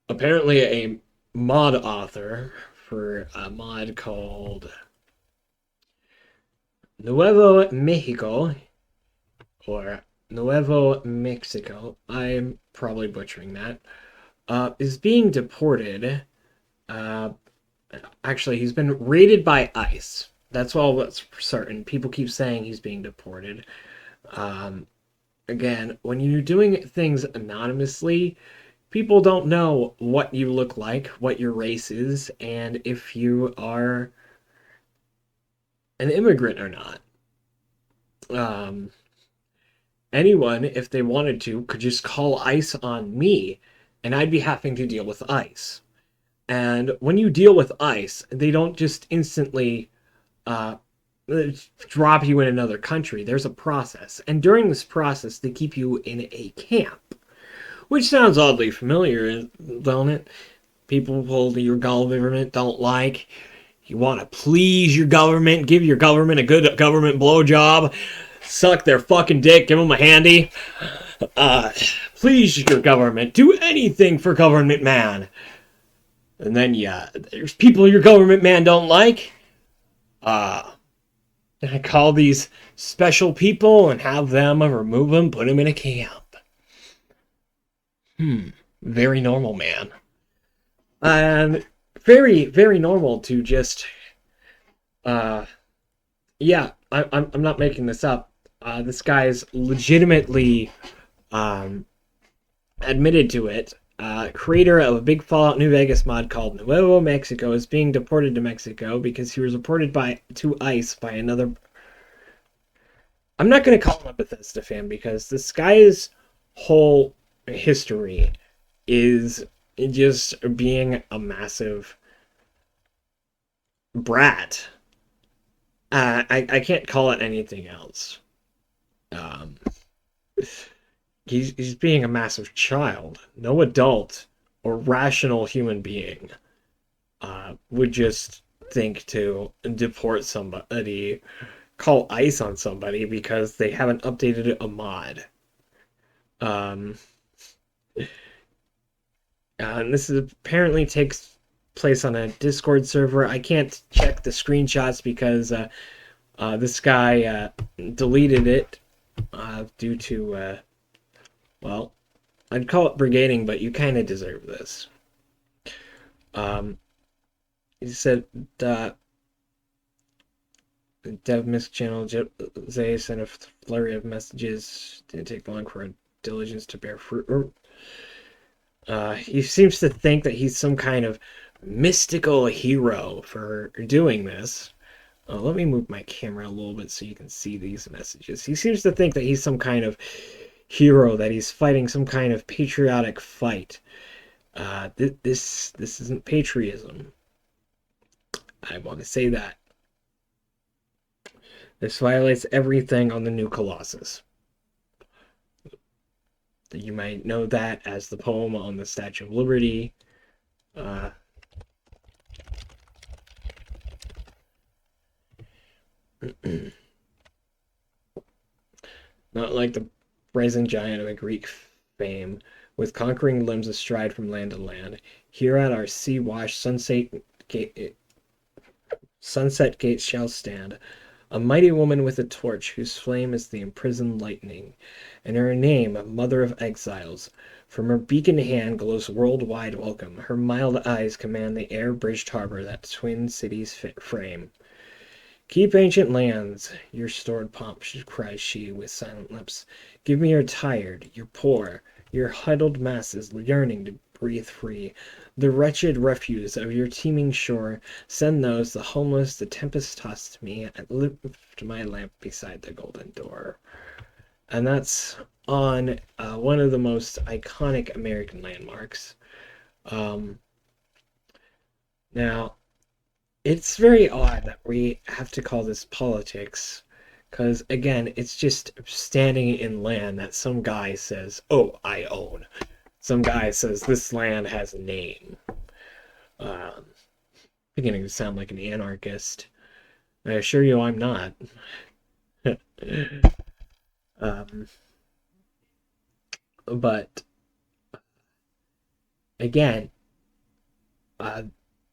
apparently a mod author for a mod called Nuevo Mexico or Nuevo Mexico. I'm probably butchering that. Is being deported. Uh, Actually, he's been raided by ICE. That's all that's certain. People keep saying he's being deported. Um, Again, when you're doing things anonymously, people don't know what you look like, what your race is, and if you are an immigrant or not. Um, Anyone, if they wanted to, could just call ICE on me, and I'd be having to deal with ICE. And when you deal with ICE, they don't just instantly uh, drop you in another country. There's a process. And during this process, they keep you in a camp, which sounds oddly familiar, don't it? People your government don't like. You want to please your government, give your government a good government blowjob, suck their fucking dick, give them a handy. Uh, please your government, do anything for government man. And then, yeah, there's people your government man don't like. Uh, I call these special people and have them remove them, put them in a camp. Very normal, man. And very, very normal to just, uh, yeah, I'm not making this up. This guy's legitimately um, admitted to it. Creator of a big Fallout New Vegas mod called Nuevo Mexico is being deported to Mexico because he was reported to ICE by another. I'm not going to call him a Bethesda fan because this guy's whole history is just being a massive brat. I can't call it anything else. Um, he's being a massive child. No adult or rational human being would just think to deport somebody, call ICE on somebody because they haven't updated a mod. Um, and this is apparently takes place on a Discord server. I can't check the screenshots because this guy deleted it due to, well, I'd call it brigading, but you kind of deserve this. Um, he said, uh, Dev Misk channel, Zay sent a flurry of messages. Didn't take long for diligence to bear fruit. He seems to think that he's some kind of mystical hero for doing this. Let me move my camera a little bit so you can see these messages. He seems to think that he's some kind of hero, that he's fighting some kind of patriotic fight. This isn't patriotism. I want to say that. This violates everything on the new Colossus. You might know that as the poem on the Statue of Liberty. Uh, Not like the brazen giant of a Greek fame, with conquering limbs astride from land to land. Here at our sea-washed sunset gates shall stand a mighty woman with a torch, whose flame is the imprisoned lightning, and her name, Mother of Exiles. From her beacon hand glows worldwide welcome. Her mild eyes command the air-bridged harbor that twin cities frame. Keep ancient lands, your stored pomp, cries she with silent lips. Give me your tired, your poor, your huddled masses yearning to breathe free. The wretched refuse of your teeming shore, send those, the homeless, the tempest-tossed to me, and lift my lamp beside the golden door. And that's on one of the most iconic American landmarks. Um, Now, it's very odd that we have to call this politics, because again, it's just standing in land that some guy says, "Oh, I own." Some guy says this land has a name. Um, Beginning to sound like an anarchist. I assure you, I'm not. um, but again, Uh,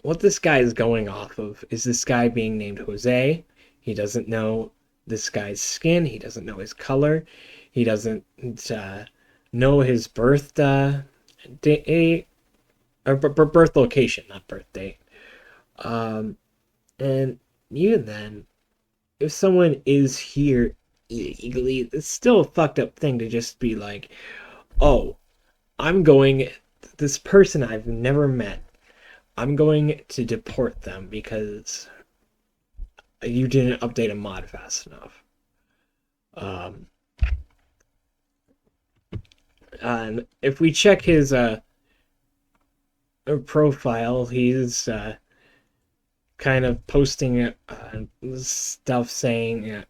what this guy is going off of is this guy being named Jose. He doesn't know this guy's skin. He doesn't know his color. He doesn't know his birth date or birth location, not birth date. Um, and even then, if someone is here illegally, it's still a fucked up thing to just be like, oh, I'm going, this person I've never met, I'm going to deport them because you didn't update a mod fast enough. Um, and if we check his profile, he's kind of posting stuff saying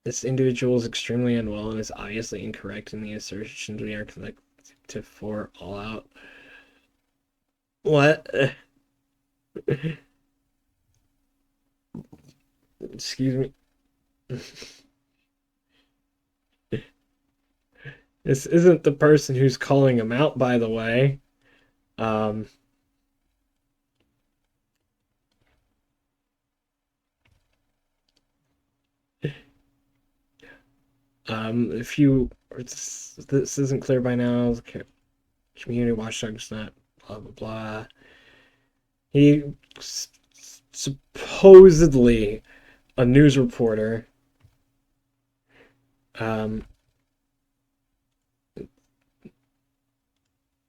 this individual is extremely unwell and is obviously incorrect in the assertions we are collective for all out. What? Excuse me. This isn't the person who's calling him out, by the way. Um, if you this isn't clear by now, community watchdog's not blah blah blah. He supposedly a news reporter. Um,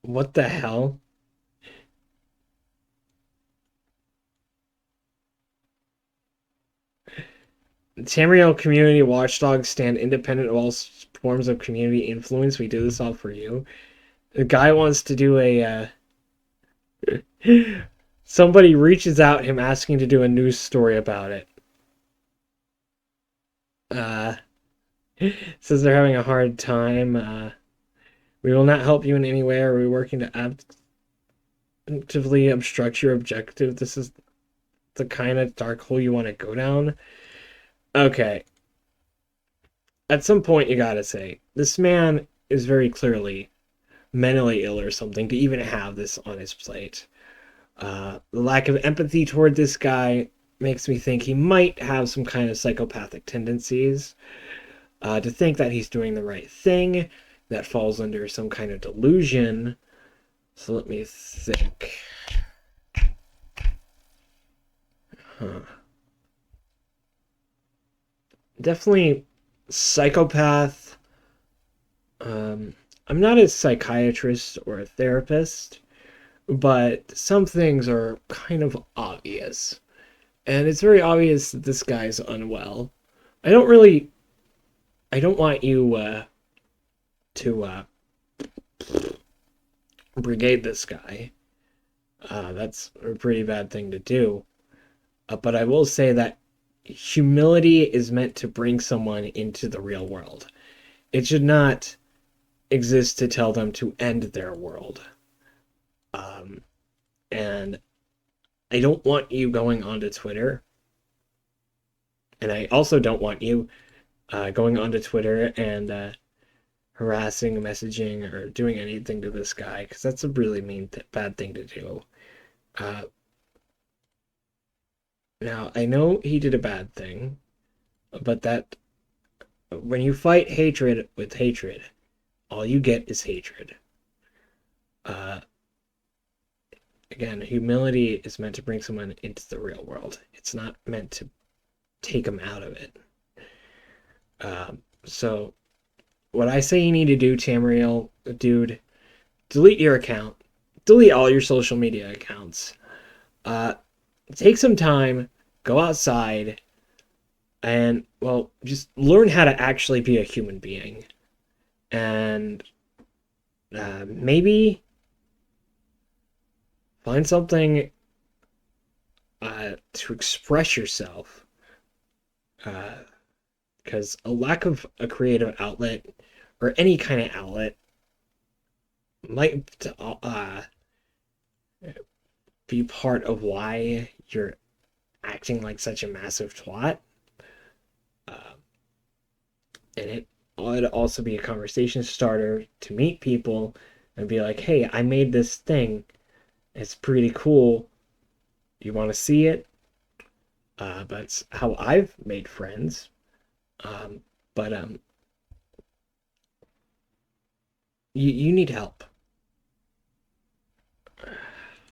what the hell? Tamriel community watchdogs stand independent of all forms of community influence. We do this all for you. The guy wants to do a. Somebody reaches out him asking to do a news story about it. Uh, says they're having a hard time. We will not help you in any way. Are we working to actively obstruct your objective? This is the kind of dark hole you want to go down. Okay. At some point, you gotta say, this man is very clearly mentally ill or something to even have this on his plate. The lack of empathy toward this guy makes me think he might have some kind of psychopathic tendencies. To think that he's doing the right thing, that falls under some kind of delusion. So let me think. Huh. Definitely psychopath. I'm not a psychiatrist or a therapist, but some things are kind of obvious. And it's very obvious that this guy's unwell. I don't really. I don't want you to brigade this guy. That's a pretty bad thing to do. But I will say that humility is meant to bring someone into the real world. It should not exist to tell them to end their world. And I don't want you going onto Twitter. And I also don't want you going onto Twitter and harassing, messaging, or doing anything to this guy, because that's a really bad thing to do. Uh, Now, I know he did a bad thing, but that when you fight hatred with hatred, all you get is hatred. Uh, Again, humility is meant to bring someone into the real world. It's not meant to take them out of it. So, what I say you need to do, Tamriel, dude, delete your account. Delete all your social media accounts. Take some time, go outside, and, well, just learn how to actually be a human being. And maybe find something to express yourself. Because a lack of a creative outlet or any kind of outlet might be part of why you're acting like such a massive twat. And it would also be a conversation starter to meet people and be like, hey, I made this thing. It's pretty cool. You want to see it? But it's how I've made friends. But you need help.